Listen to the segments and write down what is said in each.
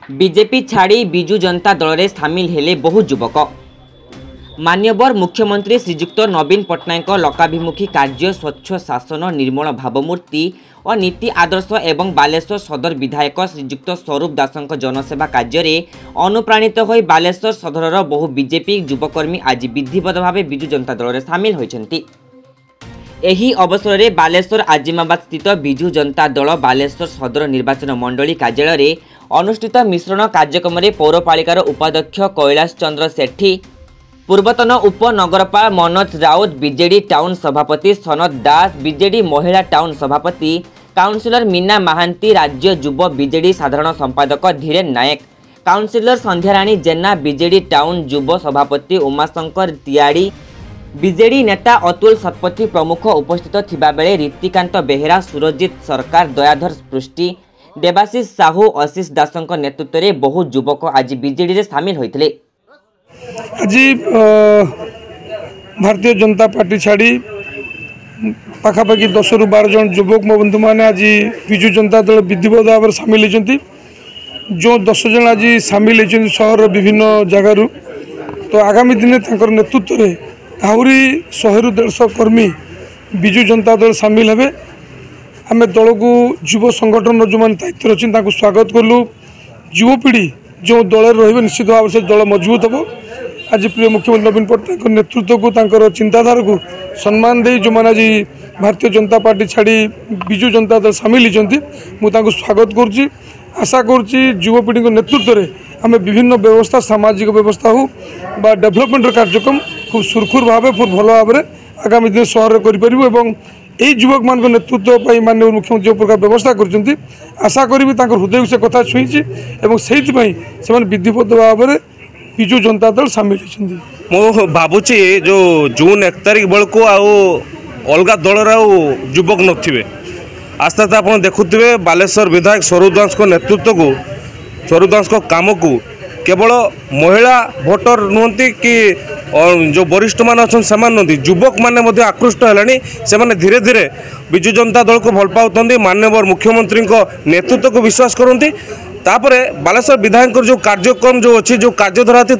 BJP छाड़ी बिजु जनता दल में सामिल हेले बहु युवक। मान्यवर मुख्यमंत्री श्रीजुक्त नवीन पट्टनायक लोकाभिमुखी कार्य स्वच्छ शासन निर्मल भावमूर्ति और नीति आदर्श एवं बालेश्वर सदर विधायक श्रीजुक्त स्वरूप दास जनसेवा कार्य अनुप्राणित हो बालेश्वर सदर बहु बीजेपी युवकर्मी आज विधिवत भाव बिजु जनता दल में सामिल होती। एही अवसर में बालेश्वर आजिमाबाद स्थित बिजु जनता दल बालेश्वर सदर निर्वाचन मंडली कार्यालय अनुष्ठित मिश्रण कार्यक्रम में पौरपालिकार उपाध्यक्ष कैलाश चंद्र सेठी, पूर्वतन उपनगरपाल मनोज राउत, बीजेडी टाउन सभापति सनत दास, बीजेडी महिला टाउन सभापति काउंसिलर मीना महांती, राज्य युव बीजेडी साधारण संपादक धीरेन नायक, काउंसिलर संध्याराणी जेना, बीजेडी टाउन युव सभापति उमाशंकर तियाड़ी, बीजेडी नेता अतुल शतपथी प्रमुख उपस्थित थिबा बेले रीतिकांत बेहेरा, सुरजित सरकार, दयाधर पृष्टि, देवाशीष साहू, आशीष दासଙ୍କ नेतृत्व में बहु युवक आज बीजेडी रे सामिल होइथिले। आज भारतीय जनता पार्टी छाड़ी पाखापाखि 10 ରୁ 12 जन युवक मो बंधु मैंने आज बिजु जनता दल विधिवत भाव में सामिल होती। जो 10 जन आज सामिल होती सहर विभिन्न जगार, तो आगामी दिन नेतृत्व में आहरी 100 ରୁ 150 कर्मी बिजु जनता दल सामिल हेबे। आम दल को युव संगठन जो मैंने दायित्व अच्छी स्वागत कलु। युवपीढ़ी जो दल रे निश्चित भाव से दल मजबूत हम। आज प्रिय मुख्यमंत्री नवीन पट्टनायक नेतृत्व को चिंताधारा को सम्मान दे जो मैंने आज भारतीय जनता पार्टी छाड़ी बिजु जनता दल सामिल होती मुझे स्वागत करुँची। आशा करुँची युवपीढ़ी नेतृत्व में आम विभिन्न व्यवस्था सामाजिक व्यवस्था हो बा डेभलपमेंट कार्यक्रम खूब सुरखुर भाव खूब भल भाव में आगामी दिन सहर कर युवक मान नेतृत्व माननीय मुख्यमंत्री जो प्रकार व्यवस्था कर आशा करी हृदय से कथा छुई से विधिवत भाव में बिजु जनता दल सामिल मु भावुची जो जून 1 तारिख बेलू अलग दल युवक नथिबे आस्ते आस्ते आप देखुवे बालेश्वर विधायक स्वरूप दास नेतृत्व को स्वरूप दास काम को केवल महिला भोटर नुहति कि जो वरिष्ठ मान अच्छा से नुहति युवक मैंने आकृष्ट है धीरे धीरे बिजु जनता दल को भल पाते माननीय मुख्यमंत्री नेतृत्व को विश्वास करती। तापर बालेश्वर विधायक जो कार्यक्रम जो अच्छी जो कार्यधारा थी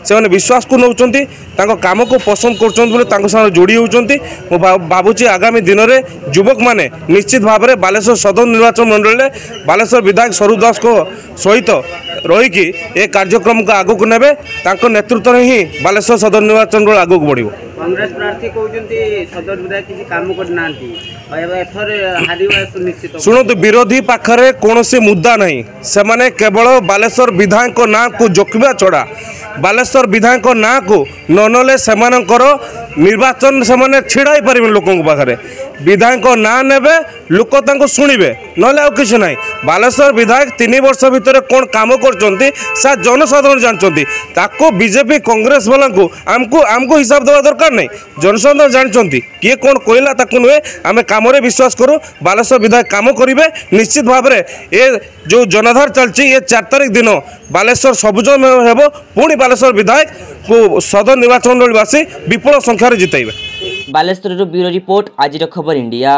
से विश्वास को नौकरी काम को पसंद कर जोड़ी होती। भावुची आगामी दिन में युवक मैंने निश्चित भाव में बालेश्वर सदर निर्वाचन मंडल में बालेश्वर विधायक स्वरूप दास को सहित रहीकि ए कार्यक्रम को आगू ने नेतृत्व में ही बालेश्वर सदर निर्वाचन मंडल आगू बढ़। कांग्रेस प्रार्थी कहते सदर विधायक किसी काम करना शुणु विरोधी पाखरे कौन मुद्दा नहीं से माने केवल बालेश्वर विधायक ना को जोखिबा छड़ा बालेश्वर विधायक ना को ननले सेमानकर निर्वाचन से माने छिड़ाई पारे लोक पाखे विधायक ना नेबे लोक तांको शुणिबे नले आ किछ नाही। बालेश्वर विधायक 3 वर्ष भितर कौन काम करचंती सा जनसाधारण जानचंती ताको बीजेपी कांग्रेस वाला को आमको हिसाब देवा दरकार नहीं। जनसाधारण जानचंती किए कौन कहला ताको नुहे आमे काम रे विश्वास करू। बालेश्वर विधायक काम करिवे निश्चित भाव में ए जो जनाधार चलची ये 4 तारिख दिन बालेश्वर सबुज हेबो पुणी बालेश्वर विधायक को सदर निर्वाचन मंडलवासी विपुल संख्यार जिताइबे। बालेश्वर ब्यूरो रिपोर्ट आज खबर इंडिया।